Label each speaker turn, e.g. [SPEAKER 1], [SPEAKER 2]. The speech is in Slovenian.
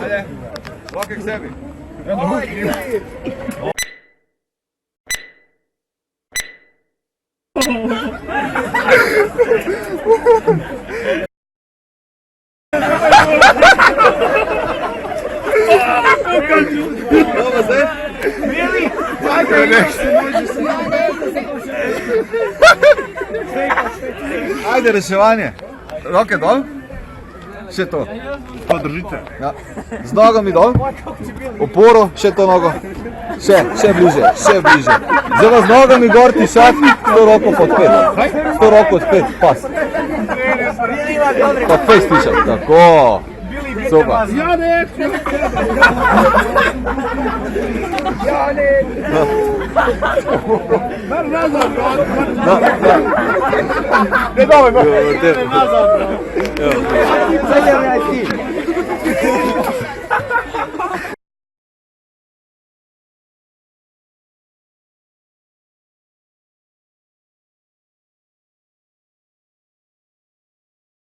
[SPEAKER 1] Ajde, roke k sebi. Dobro, zdaj? Ajde, reševanje. Roke dol. Še to.
[SPEAKER 2] To držite.
[SPEAKER 1] Ja. Z nogami dol. Oporo, še to nogo. Še bliže, še bliže. Zdaj z nogami gor tišati, to roko pod pet. To roko pod pet, pas. Pod pet tišati, tako. Super.
[SPEAKER 2] Ne, dobro,
[SPEAKER 1] Nazad.